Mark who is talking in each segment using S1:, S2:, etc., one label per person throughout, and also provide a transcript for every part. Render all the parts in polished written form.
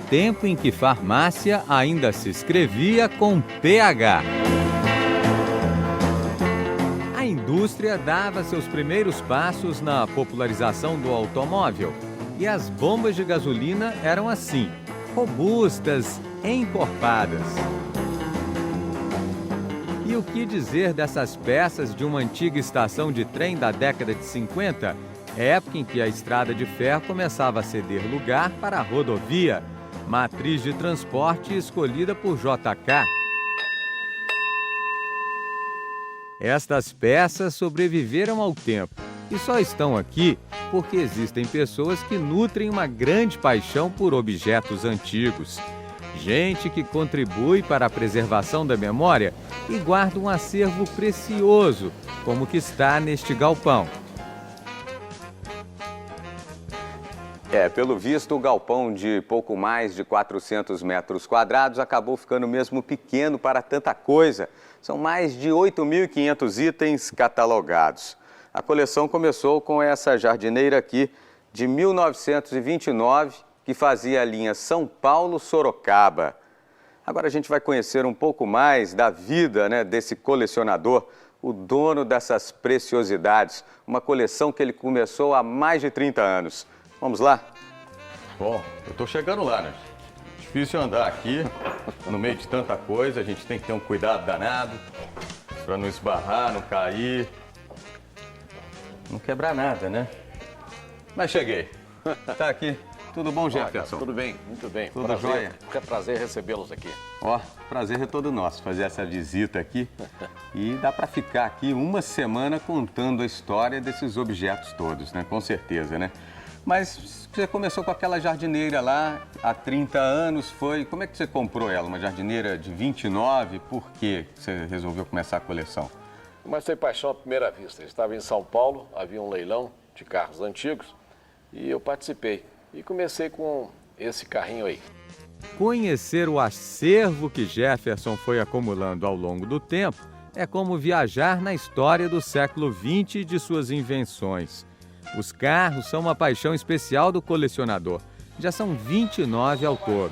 S1: tempo em que farmácia ainda se escrevia com PH. A indústria dava seus primeiros passos na popularização do automóvel e as bombas de gasolina eram assim, robustas, encorpadas. E o que dizer dessas peças de uma antiga estação de trem da década de 50, época em que a estrada de ferro começava a ceder lugar para a rodovia, matriz de transporte escolhida por JK. Estas peças sobreviveram ao tempo e só estão aqui porque existem pessoas que nutrem uma grande paixão por objetos antigos. Gente que contribui para a preservação da memória e guarda um acervo precioso, como o que está neste galpão.
S2: Pelo visto, o galpão de pouco mais de 400 metros quadrados acabou ficando mesmo pequeno para tanta coisa. São mais de 8.500 itens catalogados. A coleção começou com essa jardineira aqui, de 1929, que fazia a linha São Paulo-Sorocaba. Agora a gente vai conhecer um pouco mais da vida, desse colecionador, o dono dessas preciosidades. Uma coleção que ele começou há mais de 30 anos. Vamos lá?
S3: Bom, eu tô chegando lá, né? Difícil andar aqui, no meio de tanta coisa, a gente tem que ter um cuidado danado, para não esbarrar, não cair, não quebrar nada, né? Mas cheguei. Tá aqui. Tudo bom, Jefferson?
S4: Tudo bem, muito bem.
S3: Tudo
S4: prazer,
S3: jóia?
S4: É prazer recebê-los aqui.
S3: Prazer é todo nosso fazer essa visita aqui. E dá para ficar aqui uma semana contando a história desses objetos todos, né? Com certeza, né? Mas você começou com aquela jardineira lá há 30 anos, foi... Como é que você comprou ela? Uma jardineira de 29? Por que você resolveu começar a coleção?
S4: Mas foi paixão à primeira vista. Eu estava em São Paulo, havia um leilão de carros antigos e eu participei. E comecei com esse carrinho aí.
S1: Conhecer o acervo que Jefferson foi acumulando ao longo do tempo é como viajar na história do século XX e de suas invenções. Os carros são uma paixão especial do colecionador. Já são 29 ao todo.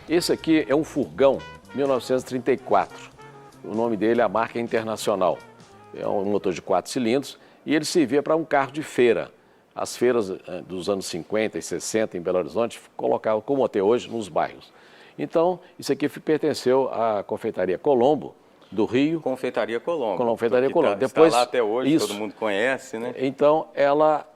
S4: Esse aqui é um furgão 1934. O nome dele, a marca é Internacional. É um motor de 4 cilindros e ele servia para um carro de feira. As feiras dos anos 50 e 60 em Belo Horizonte colocavam, como até hoje, nos bairros. Então, isso aqui pertenceu à Confeitaria Colombo, do Rio.
S2: Confeitaria Colombo.
S4: Confeitaria Colombo.
S2: Depois, está lá até hoje, todo mundo conhece, né?
S4: Então, ela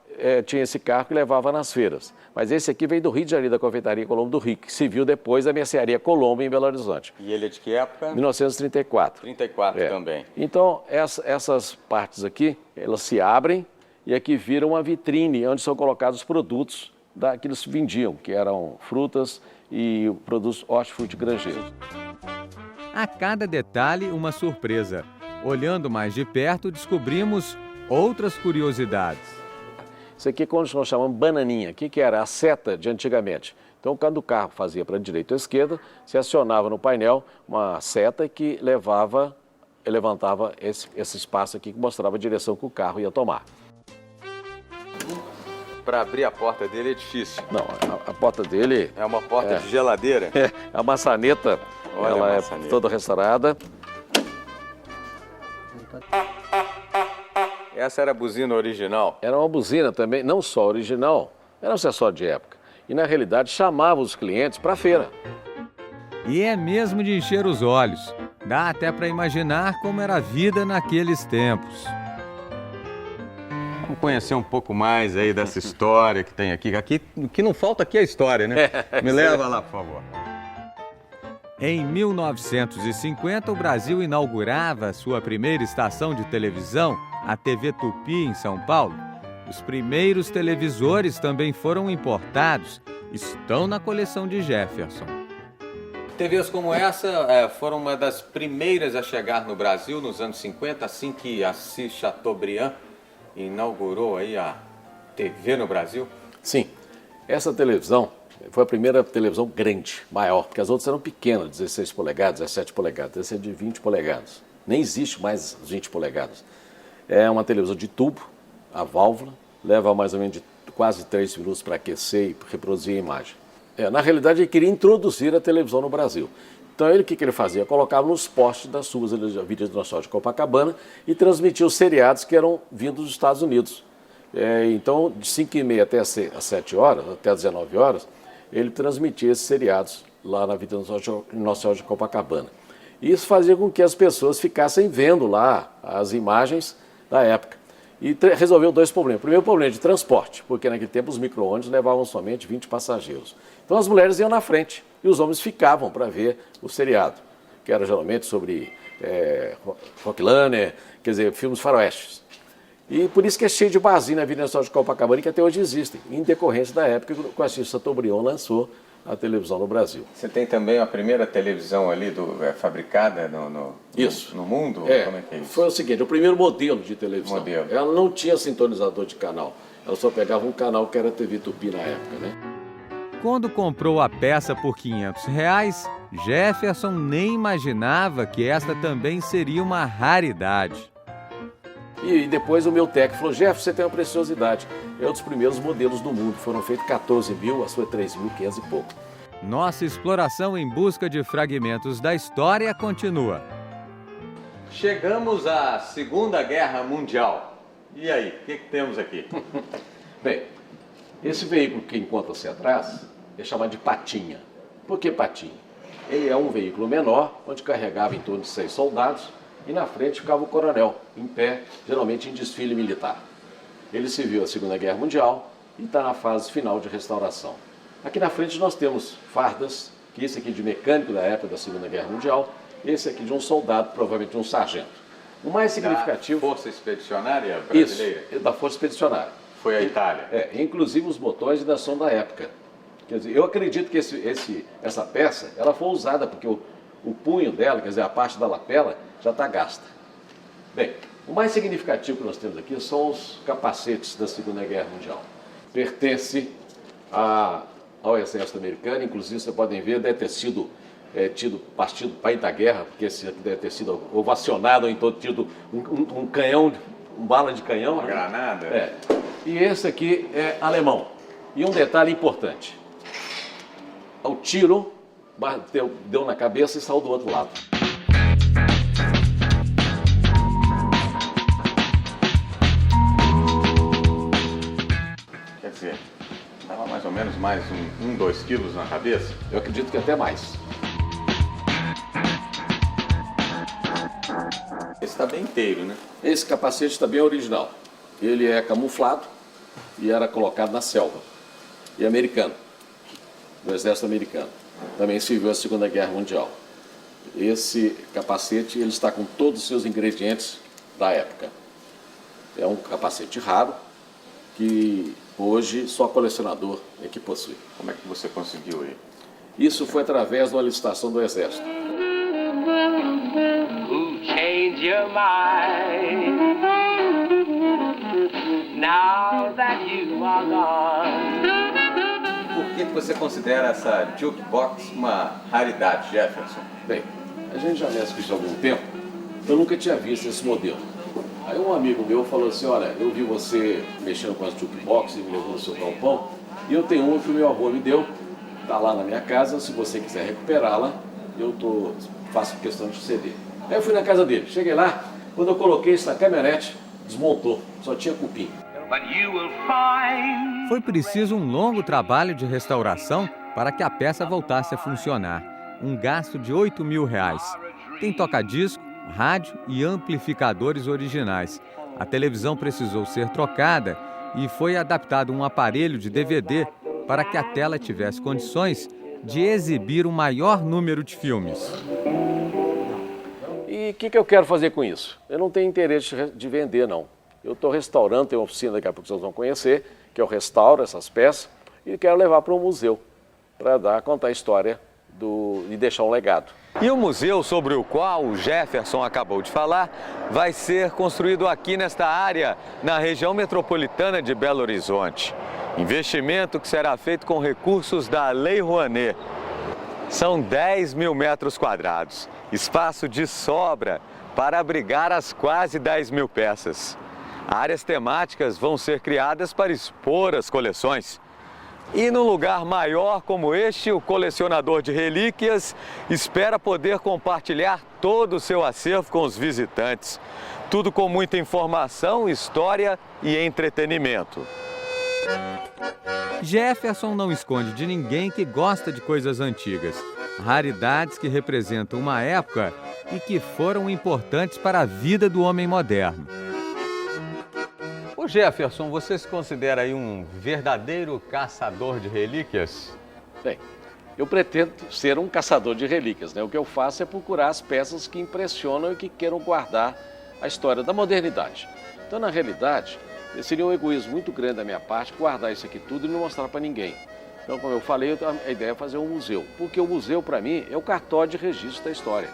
S4: tinha esse carro que levava nas feiras. Mas esse aqui veio do Rio de Janeiro, da Confeitaria Colombo do Rio, que se viu depois da Mercearia Colombo em Belo Horizonte.
S2: E ele é de que época?
S4: 1934.
S2: 34 também.
S4: Então, essas partes aqui, elas se abrem e aqui vira uma vitrine onde são colocados os produtos que eles vendiam, que eram frutas e produtos hortifrutigranjeiros.
S1: A cada detalhe, uma surpresa. Olhando mais de perto, descobrimos outras curiosidades.
S4: Isso aqui é quando nós chamamos bananinha. O que era? A seta de antigamente. Então, quando o carro fazia para a direita ou esquerda, se acionava no painel uma seta que levantava esse espaço aqui que mostrava a direção que o carro ia tomar.
S2: Para abrir a porta dele é difícil.
S4: Não, a porta dele...
S2: É uma porta de geladeira?
S4: A maçaneta, ela é toda restaurada.
S2: Essa era a buzina original?
S4: Era uma buzina também, não só original, era um acessório de época. E, na realidade, chamava os clientes para a feira.
S1: E é mesmo de encher os olhos. Dá até para imaginar como era a vida naqueles tempos.
S3: Vamos conhecer um pouco mais aí dessa história que tem aqui. O que não falta aqui é a história, né? Me leva lá, por favor.
S1: Em 1950, o Brasil inaugurava sua primeira estação de televisão, a TV Tupi, em São Paulo. Os primeiros televisores também foram importados, estão na coleção de Jefferson.
S2: TVs como essa foram uma das primeiras a chegar no Brasil nos anos 50, assim que Assis Chateaubriand inaugurou aí a TV no Brasil?
S4: Sim, essa televisão foi a primeira televisão grande, maior, porque as outras eram pequenas, 16 polegadas, 17 polegadas, essa é de 20 polegadas. Nem existe mais 20 polegadas. É uma televisão de tubo, a válvula, leva mais ou menos de quase 3 minutos para aquecer e reproduzir a imagem. Na realidade, ele queria introduzir a televisão no Brasil. Então, o que ele fazia? Colocava nos postes das ruas da Avenida Nossa de Copacabana e transmitia os seriados que eram vindos dos Estados Unidos. Então, de 5h30 até às 7 horas, até às 19 horas, ele transmitia esses seriados lá na Avenida Nossa Senhora de Copacabana. E isso fazia com que as pessoas ficassem vendo lá as imagens da época. E resolveu dois problemas. O primeiro problema de transporte, porque naquele tempo os micro-ônibus levavam somente 20 passageiros. Então as mulheres iam na frente e os homens ficavam para ver o seriado, que era geralmente sobre Rockliner, quer dizer, filmes faroestes. E por isso que é cheio de barzinho na Avenida Nossa de Copacabana, que até hoje existem, em decorrência da época que o Assis Chateaubriand lançou a televisão no Brasil.
S2: Você tem também a primeira televisão ali fabricada no mundo? Como é que é isso?
S4: Foi o seguinte, o primeiro modelo de televisão. Ela não tinha sintonizador de canal, ela só pegava um canal que era a TV Tupi na época, né?
S1: Quando comprou a peça por R$500, Jefferson nem imaginava que esta também seria uma raridade.
S4: E depois o meu técnico falou, Jefferson, você tem uma preciosidade. É um dos primeiros modelos do mundo. Foram feitos 14 mil, a sua é 3.500 e pouco.
S1: Nossa exploração em busca de fragmentos da história continua.
S2: Chegamos à Segunda Guerra Mundial. E aí, o que temos aqui?
S4: Bem, esse veículo que encontra-se atrás é chamado de patinha. Por que patinha? Ele é um veículo menor, onde carregava em torno de 6 soldados, e na frente ficava o coronel, em pé, geralmente em desfile militar. Ele serviu a Segunda Guerra Mundial e está na fase final de restauração. Aqui na frente nós temos fardas, que esse aqui de mecânico da época da Segunda Guerra Mundial, esse aqui de um soldado, provavelmente um sargento. O mais significativo...
S2: Da Força Expedicionária Brasileira?
S4: Isso, da Força Expedicionária.
S2: Foi a Itália?
S4: Inclusive os botões ainda são da época. Quer dizer, eu acredito que essa peça, ela foi usada porque o punho dela, quer dizer, a parte da lapela, já está gasta. Bem, o mais significativo que nós temos aqui são os capacetes da Segunda Guerra Mundial. Pertence ao exército americano, inclusive vocês podem ver, deve ter sido tido partido pai da guerra, porque esse aqui deve ter sido ovacionado, ou então tido um canhão, uma bala de canhão.
S2: Uma granada.
S4: E esse aqui é alemão. E um detalhe importante, o tiro deu na cabeça e saiu do outro lado.
S2: Quer dizer, estava mais ou menos mais 2 quilos na cabeça?
S4: Eu acredito que até mais.
S2: Esse está bem inteiro, né?
S4: Esse capacete também é original. Ele é camuflado e era colocado na selva. E americano, do exército americano. Também serviu a Segunda Guerra Mundial. Esse capacete, ele está com todos os seus ingredientes da época. É um capacete raro que hoje só colecionador é que possui.
S2: Como é que você conseguiu ele?
S4: Isso foi através de uma licitação do exército.
S5: Change your mind now that you are gone.
S2: Por que você considera essa jukebox uma raridade, Jefferson?
S4: Bem, a gente já mexe isso há algum tempo, eu nunca tinha visto esse modelo. Aí um amigo meu falou assim, olha, eu vi você mexendo com as jukebox e me levou no seu galpão, e eu tenho uma que o meu avô me deu, está lá na minha casa, se você quiser recuperá-la, faço questão de ceder. Aí eu fui na casa dele, cheguei lá, quando eu coloquei isso na caminhonete, desmontou, só tinha cupim.
S1: Foi preciso um longo trabalho de restauração para que a peça voltasse a funcionar. Um gasto de R$8.000. Tem toca-disco, rádio e amplificadores originais. A televisão precisou ser trocada e foi adaptado um aparelho de DVD para que a tela tivesse condições de exibir um maior número de filmes.
S4: E o que eu quero fazer com isso? Eu não tenho interesse de vender, não. Eu estou restaurando, tem uma oficina daqui a pouco que vocês vão conhecer, que eu restauro essas peças e quero levar para um museu, para contar a história e deixar um legado.
S2: E o museu sobre o qual o Jefferson acabou de falar vai ser construído aqui nesta área, na região metropolitana de Belo Horizonte. Investimento que será feito com recursos da Lei Rouanet. São 10.000 metros quadrados, espaço de sobra para abrigar as quase 10.000 peças. Áreas temáticas vão ser criadas para expor as coleções. E num lugar maior como este, o colecionador de relíquias espera poder compartilhar todo o seu acervo com os visitantes. Tudo com muita informação, história e entretenimento.
S1: Jefferson não esconde de ninguém que gosta de coisas antigas, raridades que representam uma época e que foram importantes para a vida do homem moderno.
S3: Ô Jefferson, você se considera aí um verdadeiro caçador de relíquias?
S4: Bem, eu pretendo ser um caçador de relíquias, né? O que eu faço é procurar as peças que impressionam e que queiram guardar a história da modernidade. Então, na realidade, seria um egoísmo muito grande da minha parte guardar isso aqui tudo e não mostrar para ninguém. Então, como eu falei, a ideia é fazer um museu, porque o museu, para mim, é o cartório de registro da história.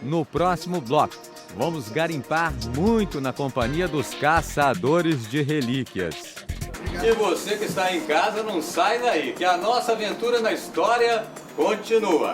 S1: No próximo bloco, vamos garimpar muito na companhia dos caçadores de relíquias.
S3: E você que está em casa, não sai daí, que a nossa aventura na história continua.